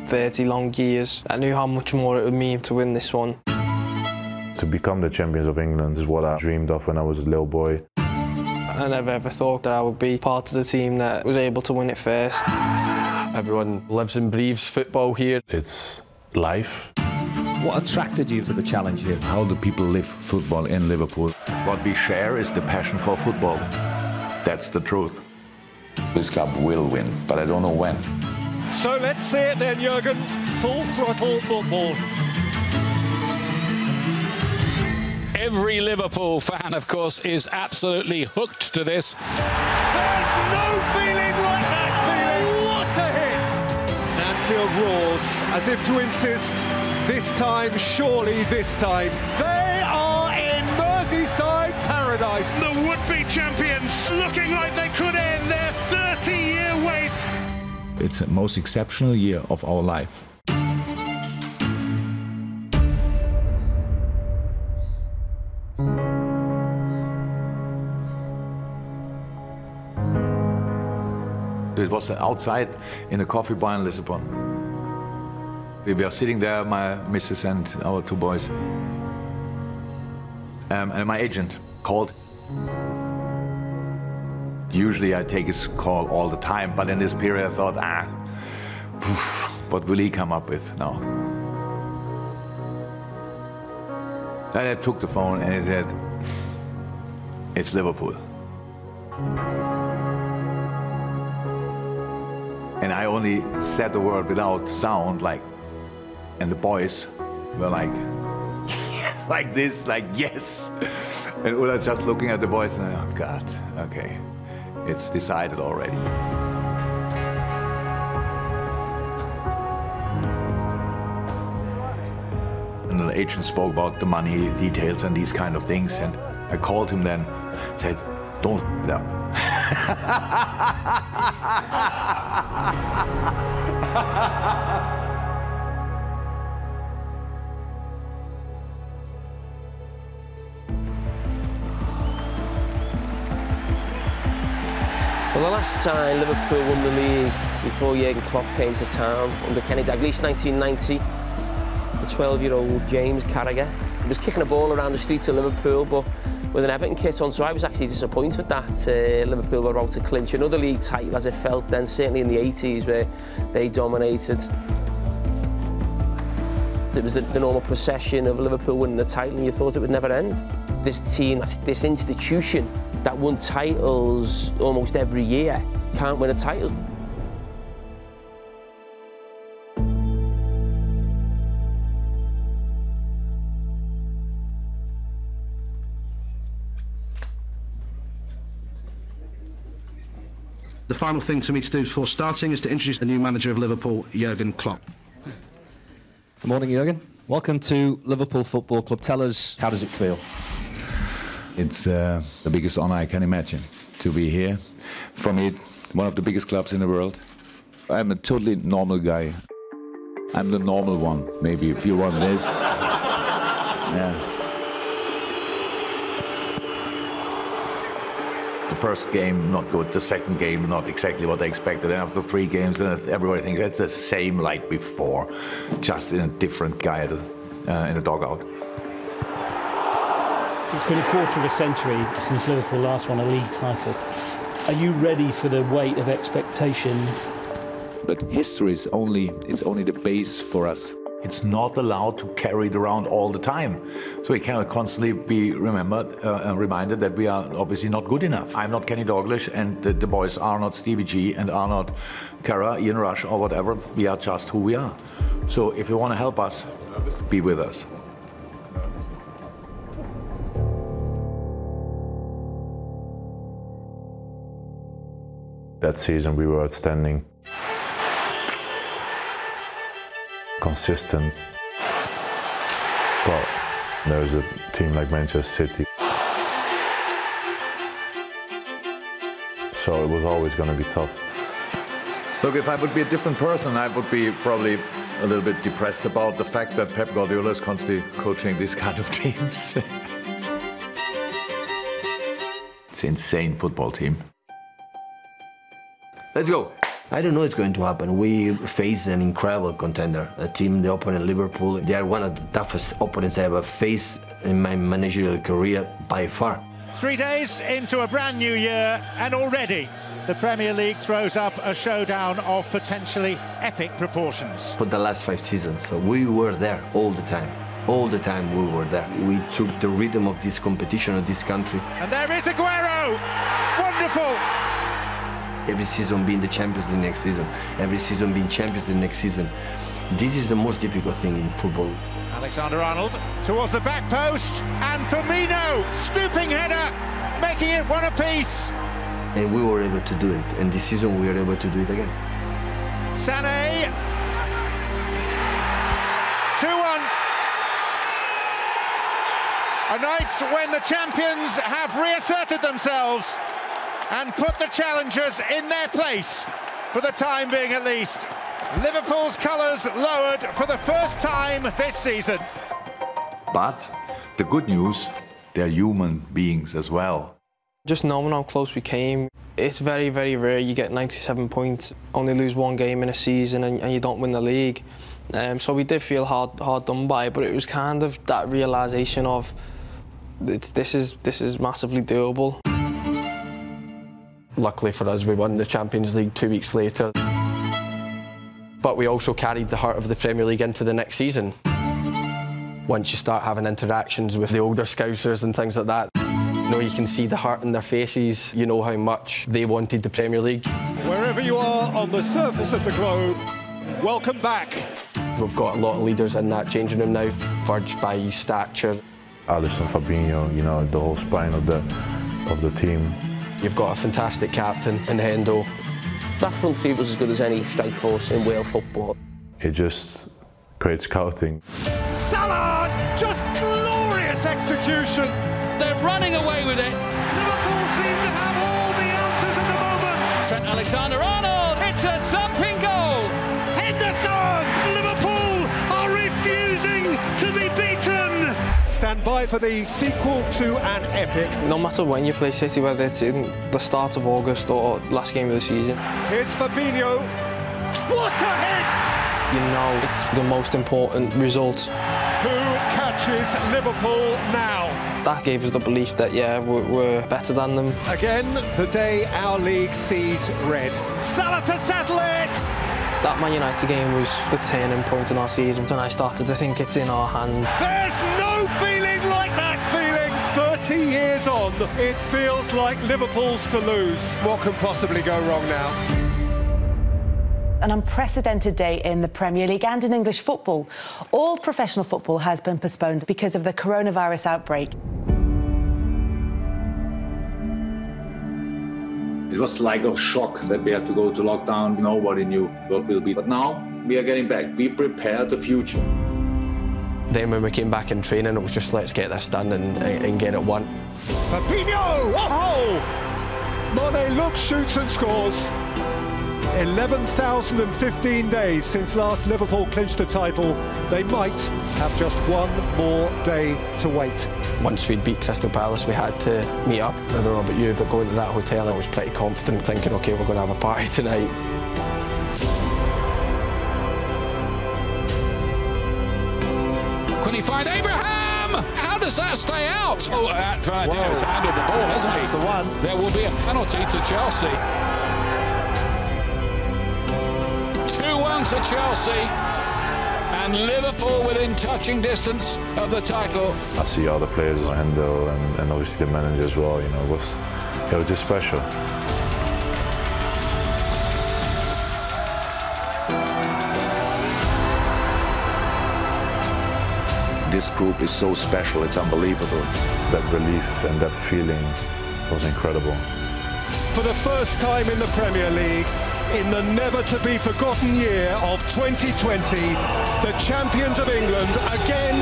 30 long years. I knew how much more it would mean to win this one. To become the champions of England is what I dreamed of when I was a little boy. I never ever thought that I would be part of the team that was able to win it first. Everyone lives and breathes football here. It's life. What attracted you to the challenge here? How do people live football in Liverpool? What we share is the passion for football. That's the truth. This club will win, but I don't know when. So let's see it then, Jurgen. Full throttle football. Every Liverpool fan, of course, is absolutely hooked to this. There's no feeling like that feeling. What a hit! Anfield roars as if to insist, this time, surely this time. They are in Merseyside paradise. The would-be champions looking like they could end their 30-year wait. It's the most exceptional year of our life. It was outside in a coffee bar in Lisbon. We were sitting there, my missus and our two boys. And my agent called. Usually I take his call all the time, but in this period I thought, what will he come up with now? Then I took the phone and he said, it's Liverpool. And I only said the word without sound, like, and the boys were like, like this, like, yes. And Ulla just looking at the boys, and oh God, okay, it's decided already. And the agent spoke about the money details and these kind of things, and I called him then, said, don't f it up. Well, the last time Liverpool won the league before Jurgen Klopp came to town under Kenny Dalglish, 1990, the 12-year-old James Carragher was kicking a ball around the streets of Liverpool, but with an Everton kit on, so I was actually disappointed that Liverpool were about to clinch another league title, as it felt then, certainly in the 80s, where they dominated. It was the normal procession of Liverpool winning the title, and you thought it would never end. This team, this institution that won titles almost every year, can't win a title. The final thing for me to do before starting is to introduce the new manager of Liverpool, Jurgen Klopp. Good morning, Jurgen. Welcome to Liverpool Football Club. Tell us, how does it feel? It's the biggest honor I can imagine to be here. For me, one of the biggest clubs in the world. I'm a totally normal guy. I'm the normal one, maybe, if you want it is. Yeah. The first game, not good. The second game, not exactly what I expected. And after 3 games, everybody thinks it's the same like before, just in a different guy in the dugout. It's been a quarter of a century since Liverpool last won a league title. Are you ready for the weight of expectation? But history is only the base for us. It's not allowed to carry it around all the time. So we cannot constantly be reminded that we are obviously not good enough. I'm not Kenny Dalglish, and the boys are not Stevie G and are not Kara, Ian Rush or whatever. We are just who we are. So if you want to help us, be with us. That season we were outstanding. Consistent, but there's a team like Manchester City, so it was always going to be tough. Look, if I would be a different person, I would be probably a little bit depressed about the fact that Pep Guardiola is constantly coaching these kind of teams. It's an insane football team. Let's go. I don't know what's going to happen. We face an incredible contender, a team, the opponent Liverpool. They are one of the toughest opponents I ever faced in my managerial career by far. 3 days into a brand new year, and already the Premier League throws up a showdown of potentially epic proportions. For the last 5 seasons, so we were there all the time. All the time we were there. We took the rhythm of this competition, of this country. And there is Aguero! Wonderful! Every season being the Champions League next season. Every season being Champions League next season. This is the most difficult thing in football. Alexander-Arnold towards the back post, and Firmino, stooping header, making it one apiece. And we were able to do it, and this season we are able to do it again. Sané, 2-1. A night when the champions have reasserted themselves and put the challengers in their place, for the time being at least. Liverpool's colours lowered for the first time this season. But the good news, they're human beings as well. Just knowing how close we came, it's very, very rare you get 97 points, only lose 1 game in a season and you don't win the league. So we did feel hard done by, but it was kind of that realisation of this is massively doable. Luckily for us, we won the Champions League 2 weeks later. But we also carried the heart of the Premier League into the next season. Once you start having interactions with the older Scousers and things like that, you can see the heart in their faces, you know how much they wanted the Premier League. Wherever you are on the surface of the globe, welcome back. We've got a lot of leaders in that changing room now, verged by his stature. Alisson, Fabinho, the whole spine of the team. You've got a fantastic captain in Hendo. That front three was as good as any strike force in Wales football. It just great scouting. Salah, just glorious execution. They're running away with it. Liverpool seem to have all the answers at the moment. Trent Alexander-Arnold, it's a thumping goal. Henderson! Liverpool are refusing to be beaten. Stand by for the sequel to an epic. No matter when you play City, whether it's in the start of August or last game of the season. Here's Fabinho. What a hit! You know it's the most important result. Who catches Liverpool now? That gave us the belief that, yeah, we're better than them. Again, the day our league sees red. Salah to settle it! That Man United game was the turning point in our season, and I started to think it's in our hands. There's no feeling like that feeling 30 years on. It feels like Liverpool's to lose. What can possibly go wrong now? An unprecedented day in the Premier League and in English football. All professional football has been postponed because of the coronavirus outbreak. It was like a shock that we had to go to lockdown. Nobody knew what will be. But now we are getting back. We prepare the future. Then when we came back in training, it was just let's get this done and get it won. Fabinho! Oh! Mane looks, shoots and scores. 11,015 days since last Liverpool clinched a title. They might have just one more day to wait. Once we'd beat Crystal Palace, we had to meet up. I don't know about you, but going to that hotel, I was pretty confident, thinking, OK, we're going to have a party tonight. Can he find Abraham? How does that stay out? Oh, Fernandinho has handled the ball, hasn't he? That's the one. There will be a penalty to Chelsea. 2-1 to Chelsea, and Liverpool within touching distance of the title. I see all the players, Hendo and obviously the manager as well. It was just special. This group is so special, it's unbelievable. That relief and that feeling was incredible. For the first time in the Premier League, in the never-to-be-forgotten year of 2020, the champions of England again